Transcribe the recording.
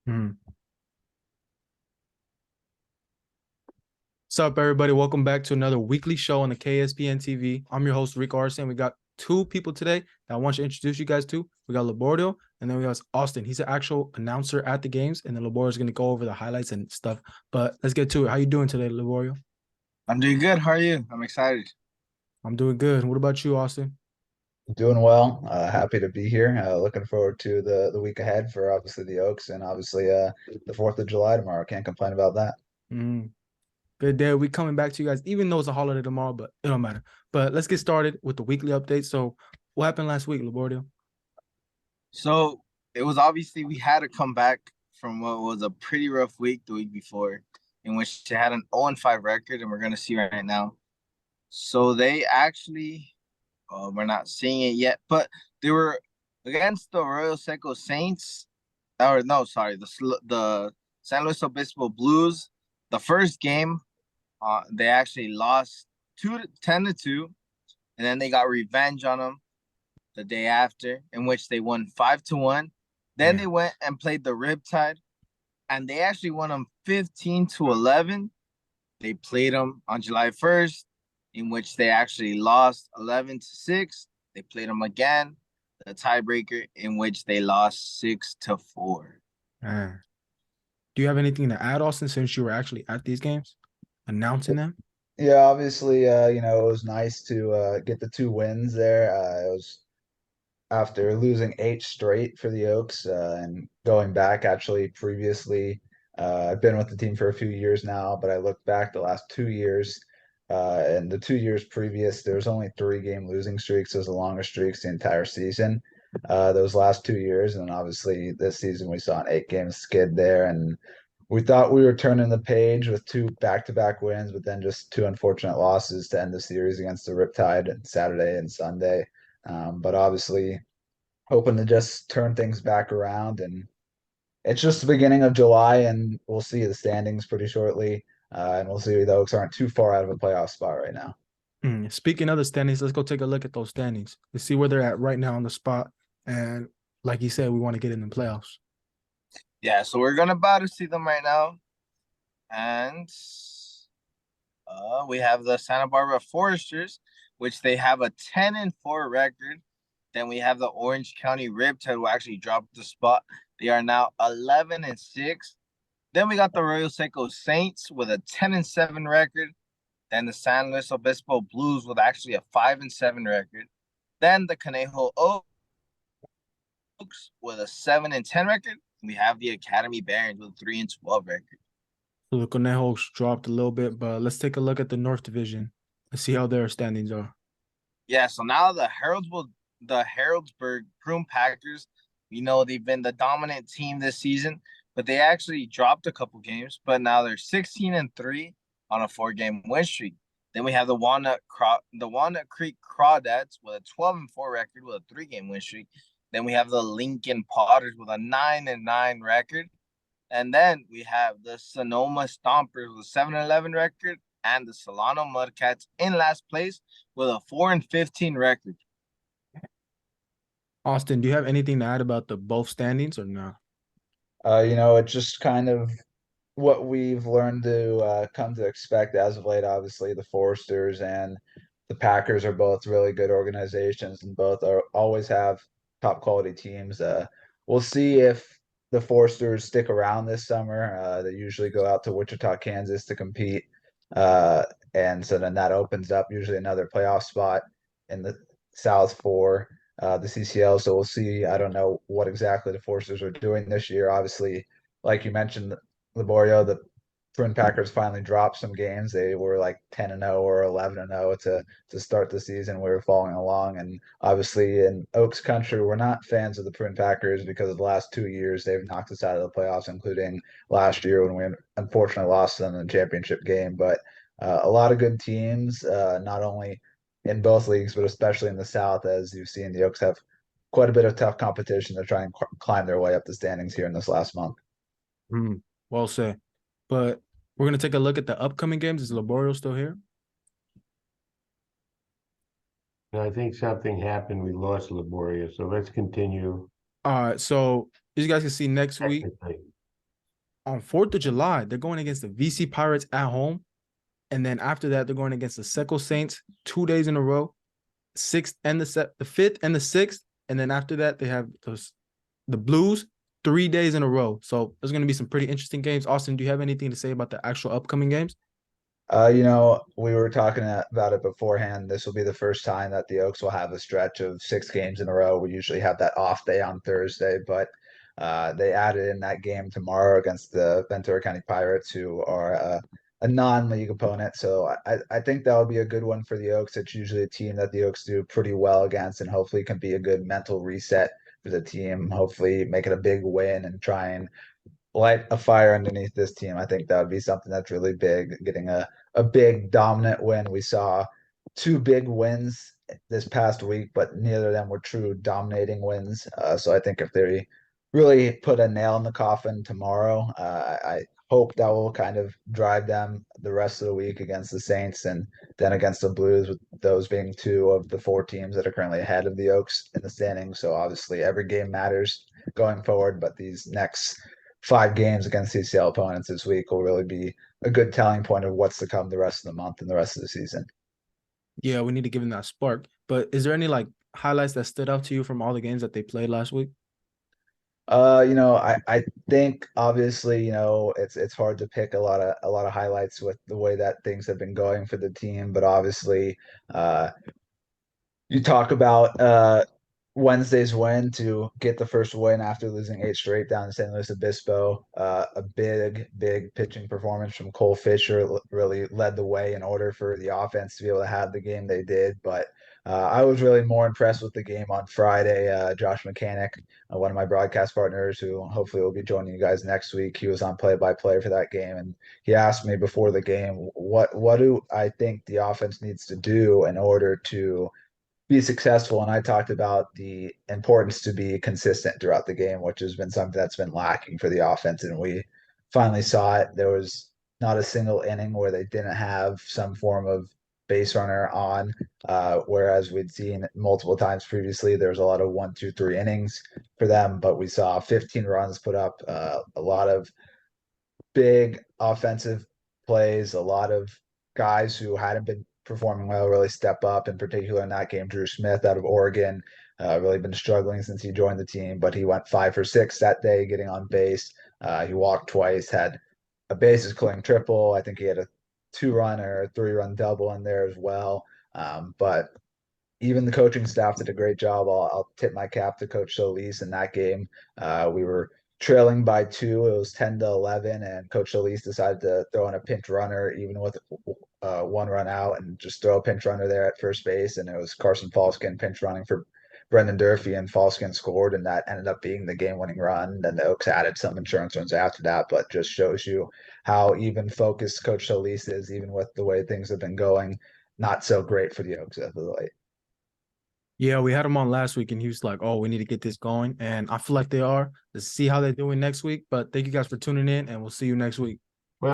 Mhm. What's up, everybody? Welcome back to another weekly show on the KSPNtv. I'm your host, Rick Arson. We got two people today that I want to introduce you guys to. We got Labordio, and then we got Austin. He's an actual announcer at the games, and then Labordio is going to go over the highlights and stuff. But let's get to it. How you doing today, Labordio? I'm doing good. How are you? I'm excited. I'm doing good. What about you, Austin? Doing well. Happy to be here. Looking forward to the week ahead for obviously the Oaks and obviously the 4th of July tomorrow. Can't complain about that. Mm, good day. We coming back to you guys, even though it's a holiday tomorrow, but it don't matter. But let's get started with the weekly update. So, what happened last week, Labordio? So it was obviously we had to come back from what was a pretty rough week the week before, in which they had an 0-5 record, and we're gonna see right now. So they actually, we're not seeing it yet, but they were against the Royal Seco Saints, or no, sorry, the San Luis Obispo Blues. The first game, they actually lost 10-2, and then they got revenge on them the day after, in which they won 5-1. Then they Damn. went and played the Riptide, and they actually won them 15-11. They played them on July 1st, in which they actually lost 11-6. They played them again, the tiebreaker, in which they lost 6-4. Man. Do you have anything to add, Austin, since you were actually at these games, announcing them? Yeah, obviously, it was nice to get the two wins there. It was after losing eight straight for the Oaks and going back actually previously. I've been with the team for a few years now, but I look back the last 2 years. And the 2 years previous, there was only three-game losing streaks. Those the longest streaks the entire season. Those last 2 years, and obviously this season we saw an eight-game skid there, and we thought we were turning the page with two back-to-back wins, but then just two unfortunate losses to end the series against the Riptide on Saturday and Sunday. But obviously, hoping to just turn things back around. And it's just the beginning of July, and we'll see the standings pretty shortly. And we'll see the Oaks aren't too far out of a playoff spot right now. Speaking of the standings, let's go take a look at those standings. Let's see where they're at right now on the spot. And like you said, we want to get in the playoffs. Yeah, so we're gonna about to see them right now, and we have the Santa Barbara Foresters, which they have a 10-4 record. Then we have the Orange County Riptide, who actually dropped the spot. They are now 11-6. Then we got the Royal Seco Saints with a 10-7 record. Then the San Luis Obispo Blues with actually a 5-7 record. Then the Conejo Oaks with a 7-10 record. We have the Academy Barons with a 3-12 record. So the Conejos dropped a little bit, but let's take a look at the North Division. Let's see how their standings are. Yeah, so now the Harrodsburg Prune Packers, they've been the dominant team this season, but they actually dropped a couple games, but now they're 16-3 on a 4-game win streak. Then we have the Walnut Creek Crawdads with a 12-4 record with a 3-game win streak. Then we have the Lincoln Potters with a 9-9 record. And then we have the Sonoma Stompers with a 7-11 record, and the Solano Mudcats in last place with a 4-15 record. Austin, do you have anything to add about the both standings or no? It's just kind of what we've learned to come to expect as of late. Obviously, the Foresters and the Packers are both really good organizations, and both are always have top quality teams. We'll see if the Foresters stick around this summer. They usually go out to Wichita, Kansas to compete, uh, and so then that opens up usually another playoff spot in the South for the CCL. So we'll see. I don't know what exactly the Foresters are doing this year. Obviously, like you mentioned, Laborio, the Twin Packers finally dropped some games. They were like 10-0 or 11-0 to start the season. We were following along, and obviously in Oaks country, we're not fans of the Twin Packers because of the last 2 years they've knocked us out of the playoffs, including last year when we unfortunately lost them in the championship game. But a lot of good teams, not only in both leagues, but especially in the South, as you've seen, the Oaks have quite a bit of tough competition to try and climb their way up the standings here in this last month. Mm, well said. But we're going to take a look at the upcoming games. Is Laborio still here? I think something happened. We lost Laboria, so let's continue All right. So as you guys can see next week, technically. on 4th of July, they're going against the VC Pirates at home. And then after that, they're going against the Seco Saints 2 days in a row, the 5th and the 6th. And then after that, they have the Blues 3 days in a row. So there's going to be some pretty interesting games. Austin, do you have anything to say about the actual upcoming games? We were talking about it beforehand. This will be the first time that the Oaks will have a stretch of 6 games in a row. We usually have that off day on Thursday, but they added in that game tomorrow against the Ventura County Pirates, who are a non-league opponent. So I think that would be a good one for the Oaks. It's usually a team that the Oaks do pretty well against, and hopefully can be a good mental reset for the team. Hopefully make it a big win and try and light a fire underneath this team. I think that would be something that's really big. Getting a big dominant win. We saw 2 big wins this past week, but neither of them were true dominating wins. So I think if they really put a nail in the coffin tomorrow, I hope that will kind of drive them the rest of the week against the Saints and then against the Blues, with those being 2 of the 4 teams that are currently ahead of the Oaks in the standings. So obviously every game matters going forward, but these next 5 games against CCL opponents this week will really be a good telling point of what's to come the rest of the month and the rest of the season. Yeah, we need to give them that spark. But is there any like highlights that stood out to you from all the games that they played last week? I think obviously, it's hard to pick a lot of highlights with the way that things have been going for the team, but obviously, you talk about Wednesday's win to get the first win after losing 8 straight down to San Luis Obispo. A big pitching performance from Cole Fisher really led the way in order for the offense to be able to have the game they did. But I was really more impressed with the game on Friday. Josh Mechanic, one of my broadcast partners, who hopefully will be joining you guys next week, he was on play-by-play for that game, and he asked me before the game, what do I think the offense needs to do in order to be successful. And I talked about the importance to be consistent throughout the game, which has been something that's been lacking for the offense. And we finally saw it. There was not a single inning where they didn't have some form of base runner on, whereas we'd seen multiple times previously. There was a lot of 1, 2, 3 innings for them, but we saw 15 runs put up, a lot of big offensive plays, a lot of guys who hadn't been performing well really step up. In particular, in that game, Drew Smith out of Oregon, really been struggling since he joined the team, but he went 5 for 6 that day, getting on base. He walked twice, had a bases clearing triple. I think he had a 2-run or a 3-run double in there as well. But even the coaching staff did a great job. I'll tip my cap to Coach Solis in that game. We were trailing by 2. It was 10-11, and Coach Solis decided to throw in a pinch runner, even with 1 run out, and just throw a pinch runner there at first base. And it was Carson Falskin pinch running for Brendan Durfee, and Falskin scored, and that ended up being the game-winning run. Then the Oaks added some insurance runs after that, but just shows you how even focused Coach Solis is, even with the way things have been going. Not so great for the Oaks as of late. Yeah, we had him on last week, and he was like, "Oh, we need to get this going." And I feel like they are. Let's see how they're doing next week. But thank you guys for tuning in, and we'll see you next week.